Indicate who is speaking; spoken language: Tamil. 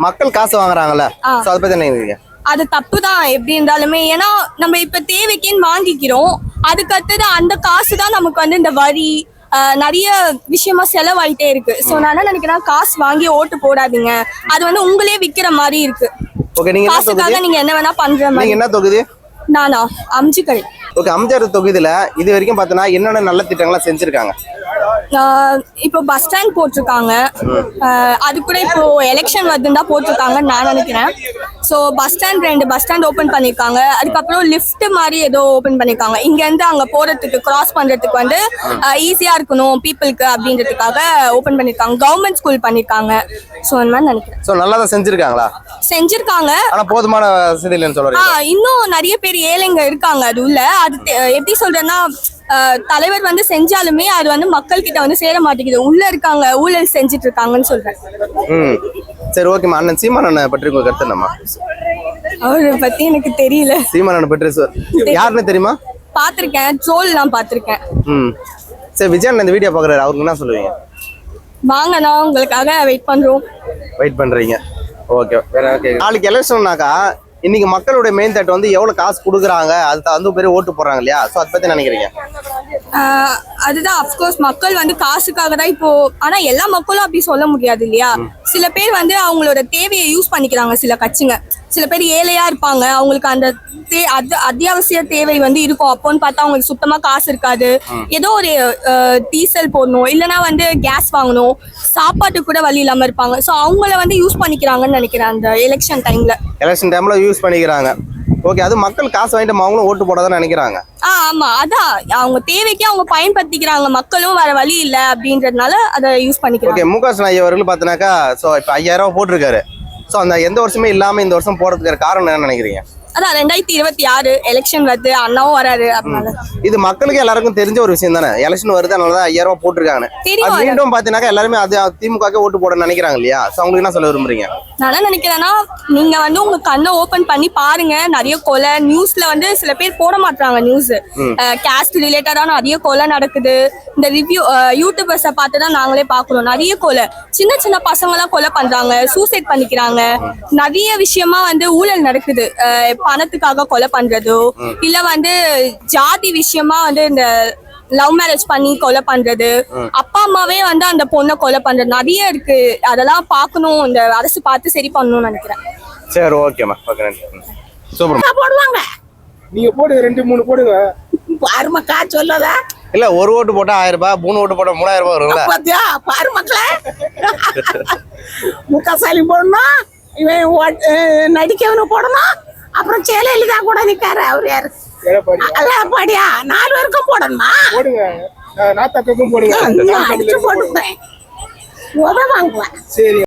Speaker 1: மக்கள் காசு வாங்குறாங்கல்ல, சோ அத பத்தி என்ன நினைக்கிறீங்க?
Speaker 2: அது தப்புதான் எப்படி இருந்தாலுமே. ஏன்னா நம்ம இப்ப தேவைக்குன்னு வாங்கிக்கிறோம், அதுக்கு அடுத்தது அந்த காசு தான் நமக்கு வந்து இந்த வரி நிறைய விஷயமா செலவாயிட்டே இருக்கு. சோ நான் என்ன நினைக்கிறேன், காசு வாங்கி ஓட்டு போடாதீங்க, அது வந்து உங்களே விக்கிற மாதிரி இருக்கு.
Speaker 1: ஓகே, நீங்க
Speaker 2: காசுக்காக நீங்க என்ன வேணா பண்ற மாதிரி.
Speaker 1: நீங்க என்ன தொகுதி?
Speaker 2: நானா அம்ஜிக்கரை.
Speaker 1: ஓகே, அம்ஜிக்கரை தொகுதியில இது வரைக்கும் பார்த்தனா என்னென்ன நல்ல திட்டங்களா செஞ்சிருக்காங்க?
Speaker 2: இப்போ பஸ் ஸ்டாண்ட் போட்டிருக்காங்க, அது கூட இப்போ எலெக்ஷன் வருதுன்னு தான் போட்டிருக்காங்கன்னு நான் நினைக்கிறேன். So bus stand 2 bus stand open பண்ணியிருக்காங்க. அதுக்கப்புறம் லிஃப்ட் மாதிரி ஏதோ ஓப்பன் பண்ணியிருக்காங்க. இங்கேருந்து அங்கே போகிறதுக்கு கிராஸ் பண்ணுறதுக்கு வந்து ஈஸியாக இருக்கணும் பீப்புளுக்கு அப்படின்றதுக்காக ஓப்பன் பண்ணியிருக்காங்க. கவர்மெண்ட் ஸ்கூல் பண்ணியிருக்காங்க. ஸோ அந்த மாதிரி நினைக்கிறேன்.
Speaker 1: ஸோ நல்லா தான் செஞ்சிருக்காங்களா?
Speaker 2: செஞ்சிருக்காங்க,
Speaker 1: ஆனால் போதுமான வசதி இல்லைன்னு சொல்றீங்க.
Speaker 2: இன்னும் நிறைய பேர் ஏழைங்க இருக்காங்க அது உள்ள. அது எப்படி சொல்றேன்னா, தலைவர் வந்து செஞ்சாலுமே அது வந்து மக்கள் கிட்ட வந்து சேர மாட்டேங்குது. உள்ள இருக்காங்க ஊழல் செஞ்சுட்டு இருக்காங்கன்னு சொல்றேன்.
Speaker 1: சரி, ஓகே. அண்ணன் சீமானண்ண பற்றி உங்க கருத்து என்னம்மா?
Speaker 2: அவரை பத்தி எனக்கு தெரியல.
Speaker 1: சீமானண்ண பற்றி யாருன்னு தெரியுமா?
Speaker 2: பாத்திருக்கேன், ட்ரோல் எல்லாம் பாத்திருக்கேன்.
Speaker 1: சரி, விஜயன் இந்த வீடியோ பாக்குறாரு, அவருக்கு என்ன சொல்லுவீங்க?
Speaker 2: வாங்க, நான் உங்களுக்காக வெயிட் பண்றோம்.
Speaker 1: வெயிட் பண்றீங்க, ஓகே. நாளைக்கு எலெக்ஷன்னாக்கா இன்னைக்கு மக்களுடைய மெயின் தட்டு வந்து எவ்வளவு காசு கொடுக்குறாங்க, அது வந்து பெரிய ஓட்டு போடுறாங்க இல்லையா? ஸோ அதை பத்தி நினைக்கிறீங்க?
Speaker 2: அதுதான் அப்கோர்ஸ் மக்கள் வந்து காசுக்காக தான் இப்போ. ஆனா எல்லா மக்களும் அப்படி சொல்ல முடியாது இல்லையா? சில பேர் வந்து அவங்களோட தேவையை யூஸ் பண்ணிக்கிறாங்க. சில கட்சிங்க, சில பேர் ஏழையா இருப்பாங்க, அவங்களுக்கு அந்த அத்தியாவசிய தேவை வந்து இருக்கும். அப்போன்னு பார்த்தா அவங்களுக்கு சுத்தமா காசு இருக்காது. ஏதோ ஒரு டீசல் போடணும், இல்லைன்னா வந்து கேஸ் வாங்கணும், சாப்பாட்டுக்கு கூட வழி இல்லாம இருப்பாங்க. ஸோ அவங்கள வந்து யூஸ் பண்ணிக்கிறாங்கன்னு நினைக்கிறேன் அந்த எலெக்ஷன் டைம்ல
Speaker 1: யூஸ் பண்ணிக்கிறாங்க. ஓகே, அது மக்கள் காசு வாங்கிட்டு அவங்களும் ஓட்டு போடாதான் நினைக்கிறாங்க.
Speaker 2: ஆமா, அதான் அவங்க தேவைக்கு அவங்க பயன்படுத்திக்கிறாங்க. மக்களும் வேற வழி இல்ல அப்படின்றதுனால அதை யூஸ் பண்ணிக்கிறாங்க.
Speaker 1: ஓகே, மு.க. ஸ்டாலின் அவர்கள் பார்த்தனாக்கா ஸோ இப்போ 5000 ரூபாய் போட்டிருக்காரு. ஸோ அந்த எந்த வருஷமே இல்லாம இந்த வருஷம் போடுறதுக்கு காரணம் என்ன நினைக்கிறீங்க?
Speaker 2: அதான் 2026 எலெக்ஷன் வருது, அண்ணாவும் வராரு. அதனால இது
Speaker 1: மக்களுக்கு எல்லாருக்கும் தெரிஞ்ச ஒரு விஷயம் தானே. எலெக்ஷன் வருது, அதனாலதான் 5000 ரூபாய் போட்டிருக்காங்க. மீண்டும் பாத்தீங்கன்னா எல்லாருமே அது திமுக ஓட்டு போட நினைக்கிறாங்க இல்லையா? சோ அவங்களுக்கு என்ன சொல்ல விரும்புறீங்க? நான் என்ன
Speaker 2: நினைக்கிறேன்னா, நீங்க வந்து உங்க கண்ணை ஓபன் பண்ணி பாருங்க. நிறைய கொலை நியூஸ்ல வந்து சில பேர் போட மாட்டாங்க. நியூஸ் கேஸ்ட் ரிலேட்டடா நிறைய கொலை நடக்குது. இந்த ரிவ்யூ யூடியூபர்ஸை பார்த்துதான் நாங்களே பாக்குறோம். நிறைய கொலை, சின்ன சின்ன பசங்க எல்லாம் கொலை பண்றாங்க, சூசைட் பண்ணிக்கிறாங்க. நிறைய விஷயமா வந்து ஊழல் நடக்குது. பணத்துக்காக கொலை பண்றதோ, இல்ல வந்து ஜாதி விஷயமா வந்து இந்த லவ் மேரேஜ் பண்ணி கொலை பண்றது, அப்பா அம்மாவே வந்து அந்த பொண்ணை கொலை பண்றது நிறைய இருக்கு. அதெல்லாம் பார்க்கணும், இந்த அரசு பார்த்து சரி பண்ணணும்னு நினைக்கிறேன்.
Speaker 1: சரி, ஓகேமா. சூப்பர்.
Speaker 3: போடுவாங்க, நீங்க போடு, 2-3 போடுங்க. பாருமக்கா சொல்லதா
Speaker 1: இல்ல, ஒரு ஓட்டு போட்டா 1000 ரூபாய், 3 ஓட்டு போட்டா 3000 ரூபாய் வரும்ல.
Speaker 3: பாத்தியா பாரு மக்களே. மு.க. ஸ்டாலின் போடணும், இவன் நடிக்கவனு போடணும், அப்புறம் ஜெயலலிதா கூட நிக்காரு. அவர் யாரு? எடப்பாடியா? 4 பேருக்கும் போடணுமா? போடுங்க, நாத்தாக்கும் போடுங்க. அடிச்சு போட்டுப்பேன், உதவாங்குவேன். சரி.